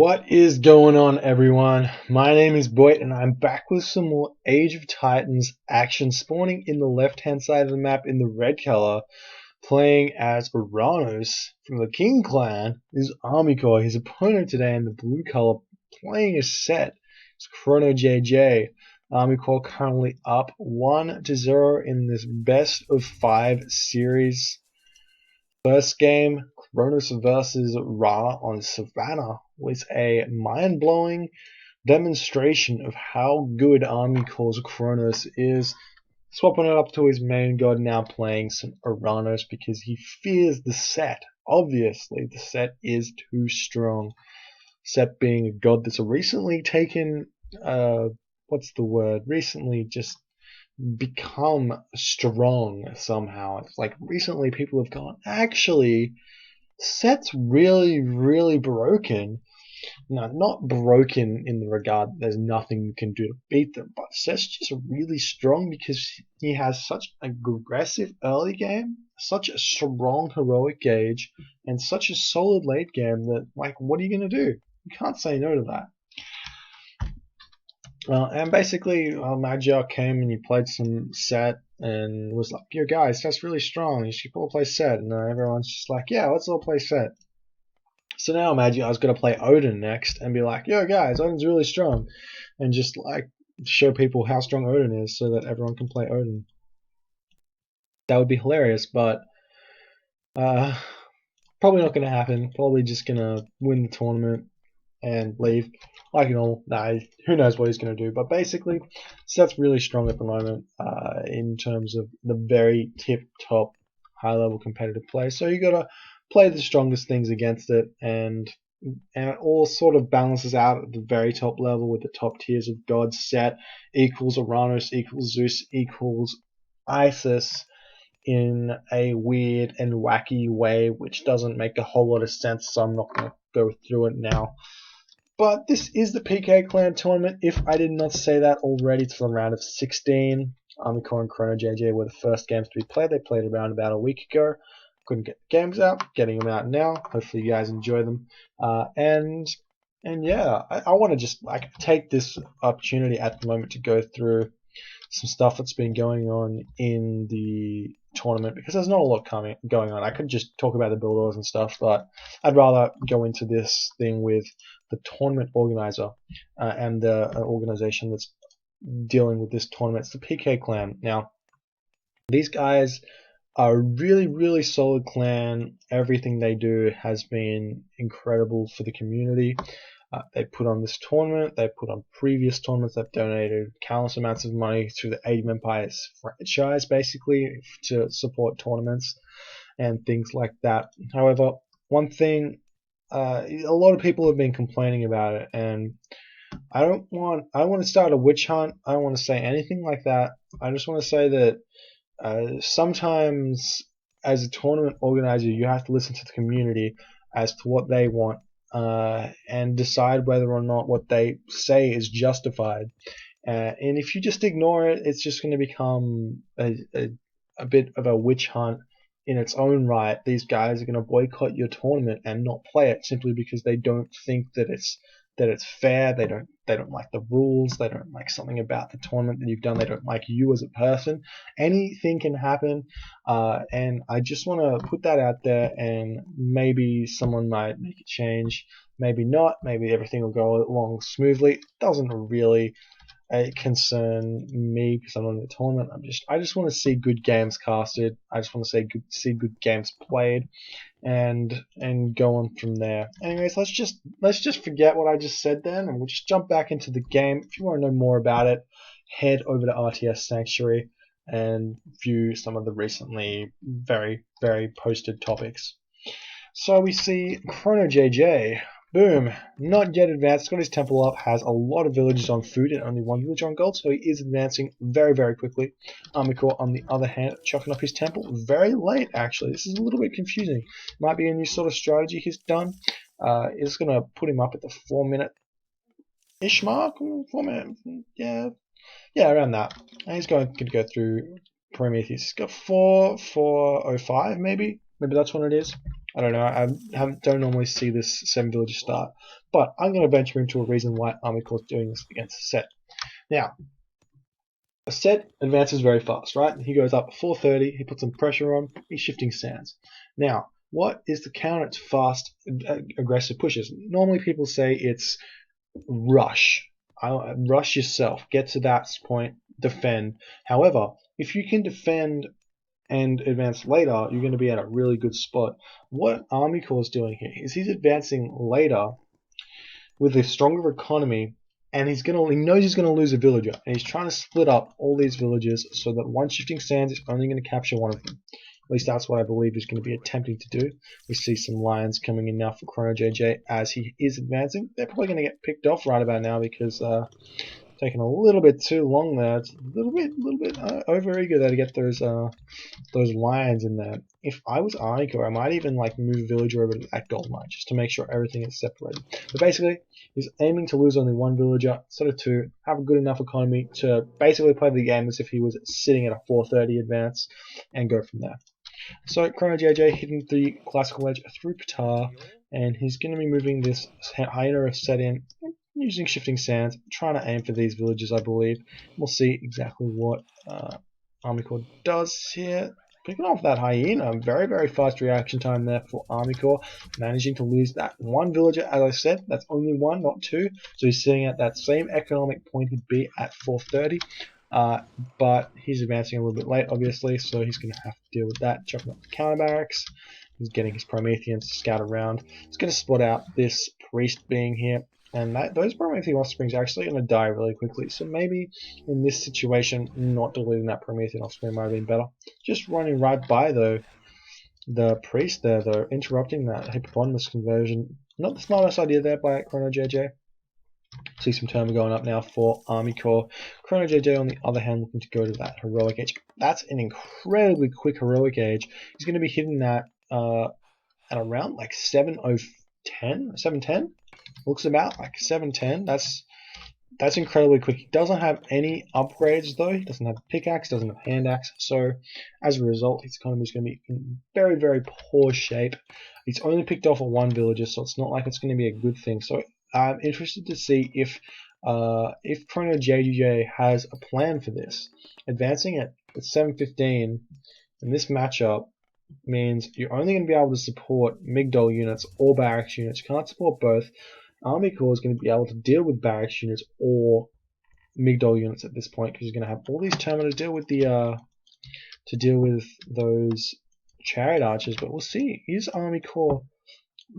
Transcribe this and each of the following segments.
What is going on, everyone? My name is Boyd and I'm back with some more Age of Titans action, spawning in the left hand side of the map in the red color, playing as Uranus from the King clan is Army Core. His opponent today in the blue color playing a set is Chrono JJ. Army Core currently up 1-0 in this best of 5 series. First game, Chronos versus Ra on Savannah, was a mind-blowing demonstration of how good Army Core's Chronos is, swapping it up to his main god, now playing some Uranus because he fears the set. Obviously, the set is too strong. Set being a god that's recently taken, recently just become strong somehow. It's like recently people have gone, actually, Set's really broken. No, not broken in the regard that there's nothing you can do to beat them, but Set's just really strong because he has such an aggressive early game, such a strong heroic gauge, and such a solid late game that, like, what are you going to do? You can't say no to that. And basically, Magyar came and he played some Set and was like, yo guys, that's really strong, you should all play Set. And everyone's just like, yeah, let's all play Set. So now Magyar's going to play Odin next and be like, yo guys, Odin's really strong. And just like show people how strong Odin is so that everyone can play Odin. That would be hilarious, but probably not going to happen. Probably just going to win the tournament and leave like normal. Who knows what he's going to do, but basically Seth's really strong at the moment in terms of the very tip top high level competitive play, so you got to play the strongest things against it, and it all sort of balances out at the very top level with the top tiers of gods. Set equals Uranus equals Zeus equals Isis in a weird and wacky way which doesn't make a whole lot of sense, so I'm not going to go through it now. But this is the PK Clan tournament. If I did not say that already, it's from round of 16. Army Core and Chrono JJ were the first games to be played. They played around about a week ago. Couldn't get the games out. Getting them out now. Hopefully you guys enjoy them. And yeah, I want to just like take this opportunity at the moment to go through some stuff that's been going on in the tournament, because there's not a lot going on. I could just talk about the build orders and stuff, but I'd rather go into this thing with the tournament organizer and the organization that's dealing with this tournament. It's the PK Clan. Now, these guys are a really solid clan. Everything they do has been incredible for the community. They put on this tournament, they put on previous tournaments, they've donated countless amounts of money through the Age of Empires franchise, basically, to support tournaments and things like that. However, one thing, a lot of people have been complaining about it, and I don't want to start a witch hunt. I don't want to say anything like that. I just want to say that sometimes as a tournament organizer, you have to listen to the community as to what they want, and decide whether or not what they say is justified. And if you just ignore it, it's just going to become a bit of a witch hunt in its own right. These guys are going to boycott your tournament and not play it simply because they don't think that it's fair. They don't like the rules. They don't like something about the tournament that you've done. They don't like you as a person. Anything can happen, and I just want to put that out there, and maybe someone might make a change, maybe not, maybe everything will go along smoothly. It doesn't really concern me because I'm on the tournament. I just want to see good games casted. I just want to see good games played, and go on from there. Anyways, let's just forget what I just said then, and we'll just jump back into the game. If you want to know more about it, head over to RTS Sanctuary and view some of the recently very posted topics. So we see Chrono JJ. Boom, not yet advanced, got his temple up, has a lot of villages on food and only one village on gold, so he is advancing very quickly. Army Core, on the other hand, chucking up his temple very late, actually. This is a little bit confusing. Might be a new sort of strategy he's done. It's going to put him up at the 4-minute-ish mark. 4 minute, yeah, around that. And he's going to go through Prometheus. He's got 4:05, maybe that's what it is. I don't know. Don't normally see this 7 villager start, but I'm going to venture into a reason why Army Corps is doing this against Set. Now, Set advances very fast, right? He goes up 430. He puts some pressure on. He's shifting sands. Now, what is the counter to fast, aggressive pushes? Normally, people say it's rush. Rush yourself. Get to that point. Defend. However, if you can defend and advance later, you're going to be at a really good spot. What Army Corps is doing here is he's advancing later with a stronger economy, and he knows he's gonna lose a villager, and he's trying to split up all these villagers so that one shifting sands is only going to capture one of them. At least that's what I believe he's going to be attempting to do. We see some lions coming in now for Chrono JJ as he is advancing. They're probably going to get picked off right about now because taking a little bit too long there. It's a little bit over eager there to get those lions in there. If I was Army Corps, I might even like move a villager over to that gold mine just to make sure everything is separated. But basically, he's aiming to lose only one villager, sort of two, have a good enough economy to basically play the game as if he was sitting at a 430 advance and go from there. So Chrono JJ hitting the classical edge through Ptah, and he's going to be moving this Hyena Set in using shifting sands, trying to aim for these villages, I believe. We'll see exactly what Army Corps does here. Picking off that hyena, very, very fast reaction time there for Army Corps, managing to lose that one villager, as I said, that's only one, not two, so he's sitting at that same economic point he'd be at 430, but he's advancing a little bit late, obviously, so he's going to have to deal with that, chopping up the counter barracks. He's getting his Prometheans to scout around. He's going to spot out this priest being here, and those Promethean offsprings are actually going to die really quickly. So maybe in this situation, not deleting that Promethean offspring might have been better. Just running right by the priest there, though, interrupting that hippopotamus conversion. Not the smartest idea there by Chrono JJ. See some turbo going up now for Army Corps. Chrono JJ, on the other hand, looking to go to that heroic age. That's an incredibly quick heroic age. He's going to be hitting that at around like 710. Looks about like 710. That's incredibly quick. He doesn't have any upgrades though. He doesn't have a pickaxe, doesn't have hand axe. So as a result, his economy is going to be in very, very poor shape. He's only picked off a one villager, so it's not like it's going to be a good thing. So I'm interested to see if Chrono JJ has a plan for this. Advancing at 715 in this matchup means you're only going to be able to support Migdol units or barracks units. You can't support both. Army Corps is going to be able to deal with barracks units or Migdol units at this point because you're going to have all these Termina to deal with those chariot archers. But we'll see. Is Army Corps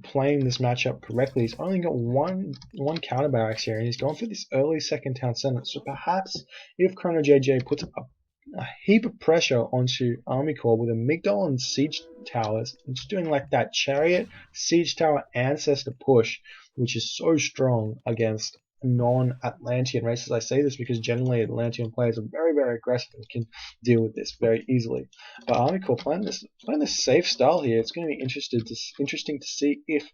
playing this matchup correctly? He's only got one counter barracks here, and he's going for this early second town center. So perhaps if Chrono JJ puts a heap of pressure onto Army Corps with a Migdol and siege towers, and just doing like that chariot siege tower ancestor push, which is so strong against non-Atlantean races. I say this because generally Atlantean players are very, very aggressive and can deal with this very easily. But Army Corps playing this safe style here. It's going to be interesting to see if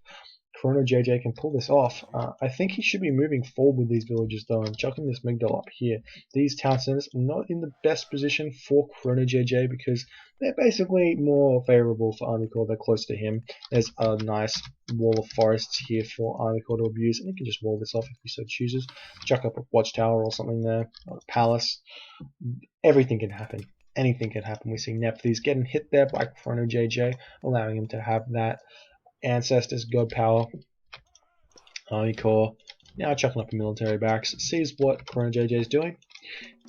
Chrono JJ can pull this off. I think he should be moving forward with these villages though and chucking this Migdol up here. These town centers are not in the best position for Chrono JJ because they're basically more favorable for Army Corps. They're close to him. There's a nice wall of forests here for Army Corps to abuse, and he can just wall this off if he so chooses. Chuck up a watchtower or something there, or a palace. Everything can happen. Anything can happen. We see Nephthys getting hit there by Chrono JJ, allowing him to have that Ancestors, God Power. Army Corps now chucking up a military barracks, sees what Chrono JJ is doing,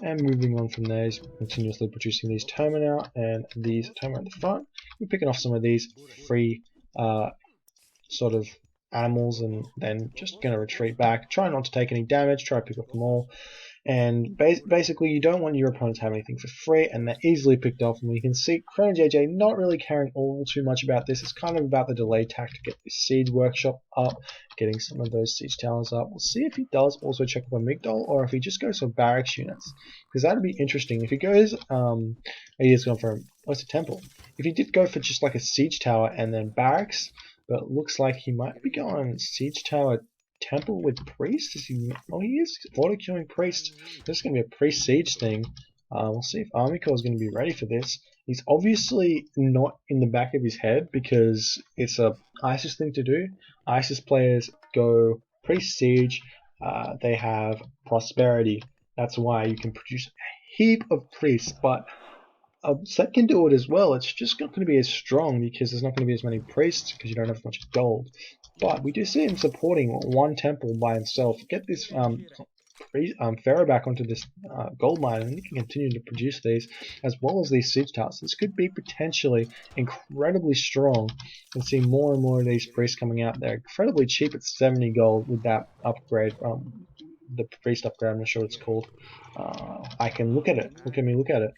and moving on from there. He's continuously producing these Termina and these Termina at the front. We're picking off some of these free sort of animals, and then just going to retreat back, try not to take any damage, try to pick up them all. And basically, you don't want your opponents to have anything for free, and they're easily picked off. And you can see Chrono JJ not really caring all too much about this. It's kind of about the delay tactic, get this siege workshop up, getting some of those siege towers up. We'll see if he does also check up on Migdol, or if he just goes for barracks units, because that'd be interesting. If he goes, he has gone for a temple. If he did go for just like a siege tower and then barracks, but it looks like he might be going siege tower. Temple with priest? Is he? Oh, he is auto-queuing priest. This is going to be a priest siege thing. We'll see if Army Corps is going to be ready for this. He's obviously not in the back of his head because it's a ISIS thing to do. ISIS players go pre-siege, they have prosperity. That's why you can produce a heap of priests, but a set can do it as well. It's just not going to be as strong because there's not going to be as many priests because you don't have as much gold. But we do see him supporting one temple by himself. Get this Pharaoh back onto this gold mine, and he can continue to produce these as well as these siege towers. This could be potentially incredibly strong, and see more and more of these priests coming out. They're incredibly cheap at 70 gold with that upgrade. The priest upgrade, I'm not sure what it's called. I can look at it. Look at me, look at it.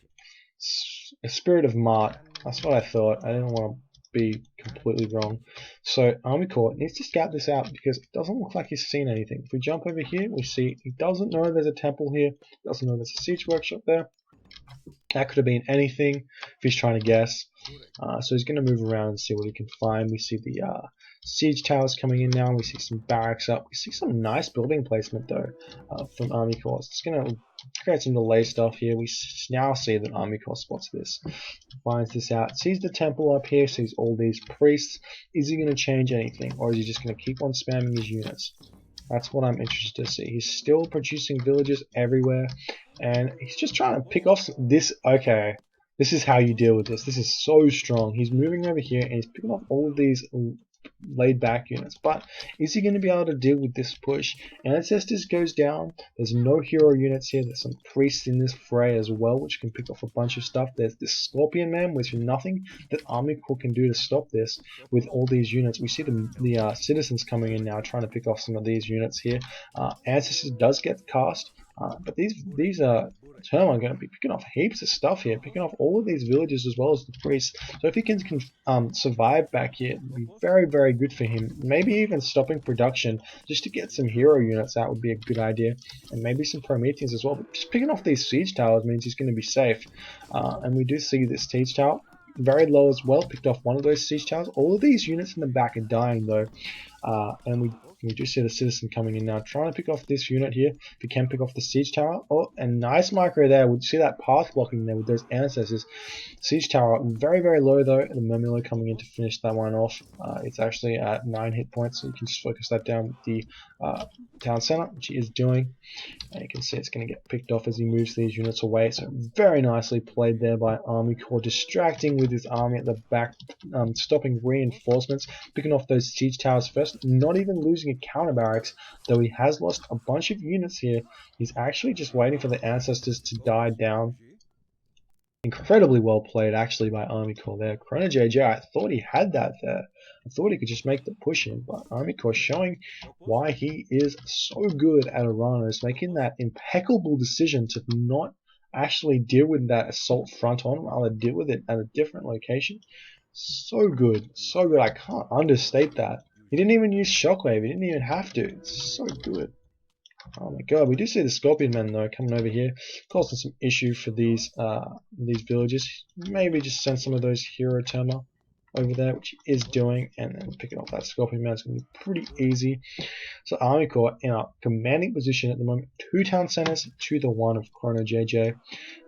A Spirit of Mart. That's what I thought. I didn't want to be completely wrong. So Army Corps needs to scout this out because it doesn't look like he's seen anything. If we jump over here, we see he doesn't know there's a temple here. He doesn't know there's a siege workshop there. That could have been anything if he's trying to guess. So he's going to move around and see what he can find. We see the siege towers coming in now. We see some barracks up. We see some nice building placement though from Army Corps. It's going to create some delay stuff here. We now see that Army Corps spots this, finds this out, sees the temple up here, sees all these priests. Is he going to change anything, or is he just going to keep on spamming his units? That's what I'm interested to see. He's still producing villages everywhere, and he's just trying to pick off this. Okay, this is how you deal with this. This is so strong. He's moving over here, and he's picking off all of these laid back units, but is he going to be able to deal with this push? Ancestors goes down. There's no hero units here. There's some priests in this fray as well, which can pick off a bunch of stuff. There's this Scorpion Man, which is nothing that Army Corps can do to stop this with all these units. We see the citizens coming in now, trying to pick off some of these units here. Ancestors does get cast, but these Term are going to be picking off heaps of stuff here, picking off all of these villages as well as the priests. So if he can survive back here, it'd be very, very good for him. Maybe even stopping production just to get some hero units out would be a good idea, and maybe some Prometheans as well. But just picking off these siege towers means he's going to be safe. And we do see this siege tower very low as well, picked off one of those siege towers. All of these units in the back are dying though, and we do see the citizen coming in now, trying to pick off this unit here. If you can pick off the siege tower. Oh, and nice micro there. We see that path blocking there with those ancestors. Siege tower very, very low though. The Murmulo coming in to finish that one off. It's actually at 9 hit points, so you can just focus that down with the town center, which he is doing. And you can see it's going to get picked off as he moves these units away. So very nicely played there by Army Corps, distracting with his army at the back, stopping reinforcements, picking off those siege towers first, not even losing a counter barracks, though he has lost a bunch of units here. He's actually just waiting for the ancestors to die down. Incredibly well played actually by Army Corps there. Chrono JJ, I thought he had that there. I thought he could just make the push in, but Army Corps showing why he is so good at Aranos, making that impeccable decision to not actually deal with that assault front on, rather deal with it at a different location. So good, so good. I can't understate that. He didn't even use Shockwave. He didn't even have to. It's so good. Oh my god, we do see the Scorpion Men though coming over here, causing some issue for these villages. Maybe just send some of those Hero Terma over there, which he is doing, and then picking off that Scorpion Man is going to be pretty easy. So Army Corps in a commanding position at the moment, 2 town centers to the 1 of Chrono JJ.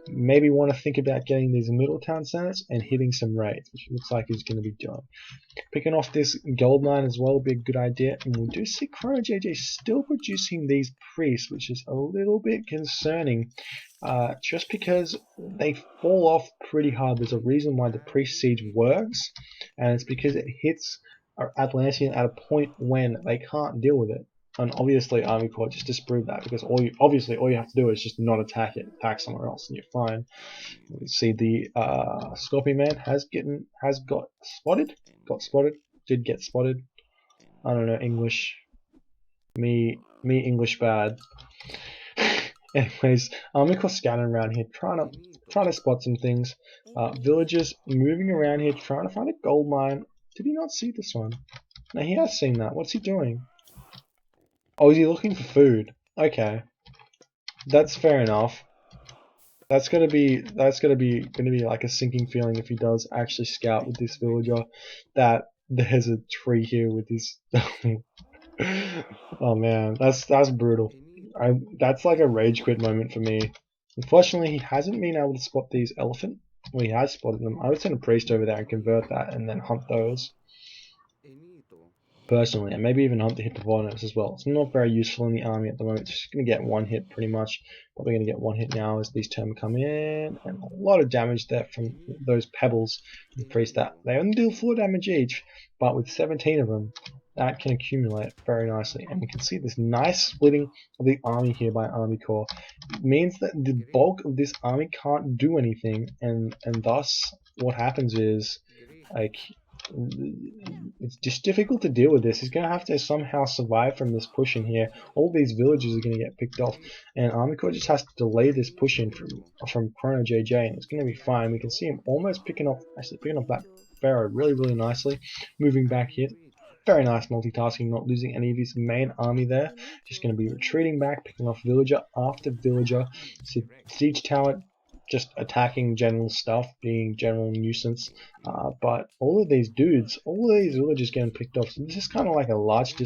Maybe want to think about getting these middle town centers and hitting some raids, which looks like he's going to be doing. Picking off this gold mine as well would be a good idea, and we do see Chrono JJ still producing these priests, which is a little bit concerning, just because they fall off pretty hard. There's a reason why the priest siege works, and it's because it hits Atlantean at a point when they can't deal with it. And obviously Army Corps just disproved that, because all you have to do is just not attack it, attack somewhere else, and you're fine. You can see the Scorpion Man got spotted, did get spotted. I don't know English. Me English bad. Anyways, Army Corps scanning around here, trying to spot some things. Villagers moving around here, trying to find a gold mine. Did he not see this one? No, he has seen that. What's he doing? Oh, is he looking for food? Okay, that's fair enough. That's gonna be like a sinking feeling if he does actually scout with this villager. That there's a tree here with this. Oh man, that's brutal. That's like a rage quit moment for me. Unfortunately, he hasn't been able to spot these elephant. Well, he has spotted them. I would send a priest over there and convert that and then hunt those personally, and maybe even hunt the hippopotamus as well. It's not very useful in the army at the moment. It's just going to get one hit pretty much. Probably going to get one hit now as these term come in, and a lot of damage there from those pebbles. Increase that. They only deal 4 damage each, but with 17 of them, that can accumulate very nicely. And you can see this nice splitting of the army here by Army Corps. It means that the bulk of this army can't do anything, and thus what happens is, like, it's just difficult to deal with this. He's going to have to somehow survive from this push in here. All these villages are going to get picked off, and Army Corps just has to delay this push in from Chrono JJ, and it's going to be fine. We can see him almost picking off that Pharaoh really nicely, moving back here. Very nice multitasking, not losing any of his main army there. Just going to be retreating back, picking off villager after villager. Siege tower just attacking general stuff, being general nuisance. But all of these dudes, all of these villagers getting picked off. So this is kind of like a last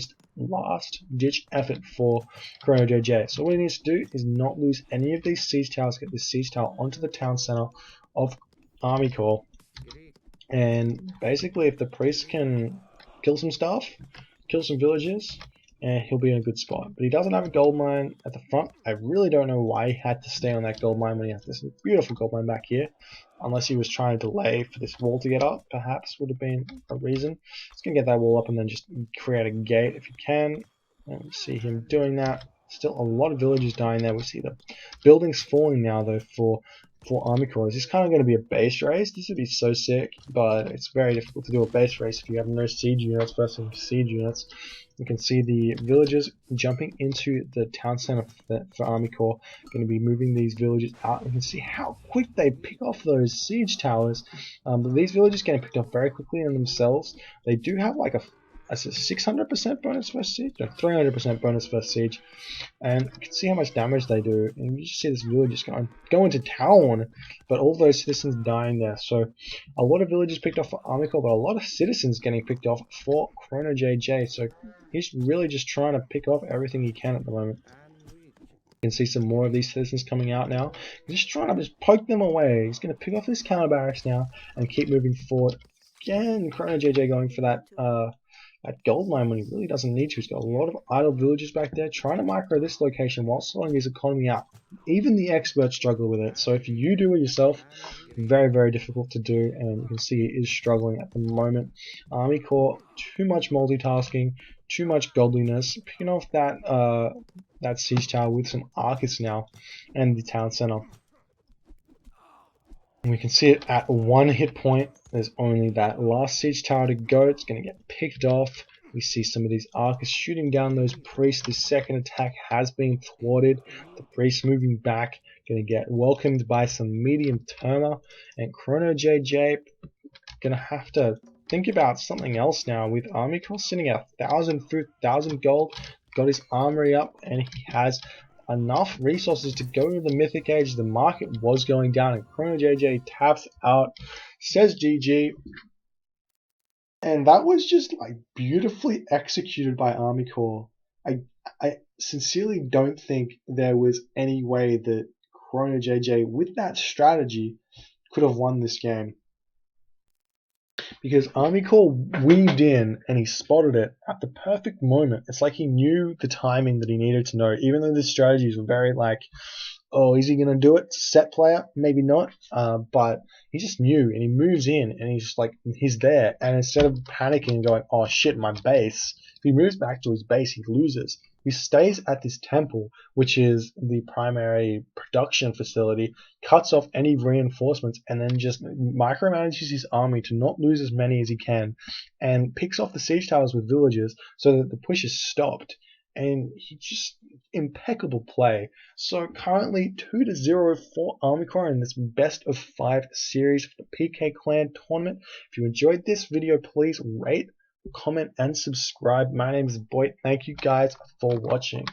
ditch effort for Chrono JJ. So what he needs to do is not lose any of these siege towers, get this siege tower onto the town center of Army Corps. And basically if the priest can kill some stuff, kill some villagers, and he'll be in a good spot. But he doesn't have a gold mine at the front. I really don't know why he had to stay on that gold mine when he has this beautiful gold mine back here. Unless he was trying to delay for this wall to get up, perhaps would have been a reason. He's going to get that wall up and then just create a gate if you can. And we see him doing that. Still a lot of villagers dying there. We see the buildings falling now though for Army Corps. Is this kind of going to be a base race? This would be so sick, but it's very difficult to do a base race if you have no siege units versus siege units. You can see the villagers jumping into the town center for Army Corps, going to be moving these villagers out. You can see how quick they pick off those siege towers. But these villagers getting picked off very quickly in themselves. They do have like a 600% bonus first siege, no, 300% bonus first siege, and you can see how much damage they do. And you just see this village just go into town, but all those citizens dying there. So a lot of villages picked off for Army Corps, but a lot of citizens getting picked off for Chrono JJ. So he's really just trying to pick off everything he can at the moment. You can see some more of these citizens coming out now. He's just trying to just poke them away. He's going to pick off this counter barracks now and keep moving forward. Again, Chrono JJ going for that gold mine when he really doesn't need to. He's got a lot of idle villages back there trying to micro this location while slowing his economy out. Even the experts struggle with it. So if you do it yourself, very difficult to do, and you can see he is struggling at the moment. Army Corps, too much multitasking, too much godliness, picking off that siege tower with some archers now and the town center. And we can see it at 1 hit point. There's only that last siege tower to go. It's going to get picked off. We see some of these archers shooting down those priests. The second attack has been thwarted. The priests moving back, going to get welcomed by some medium terma. And Chrono JJ going to have to think about something else now. With Army Corps sitting at 1,000 gold, got his armory up, and he has enough resources to go into the Mythic Age. The market was going down, and Chrono JJ taps out, says GG, and that was just like beautifully executed by Army Corps. I sincerely don't think there was any way that Chrono JJ, with that strategy, could have won this game. Because Army Corps weaved in and he spotted it at the perfect moment. It's like he knew the timing that he needed to know, even though the strategies were very like, oh, is he going to do it? Set player? Maybe not. But he just knew, and he moves in, and he's just like, he's there. And instead of panicking and going, oh shit, my base, if he moves back to his base, he loses. He stays at this temple, which is the primary production facility, cuts off any reinforcements, and then just micromanages his army to not lose as many as he can, and picks off the siege towers with villagers so that the push is stopped. And he just impeccable play. So currently 2-0 for Army Corps in this best of 5 series for the PK Clan tournament. If you enjoyed this video, please rate, comment, and subscribe. My name is Boy. Thank you guys for watching.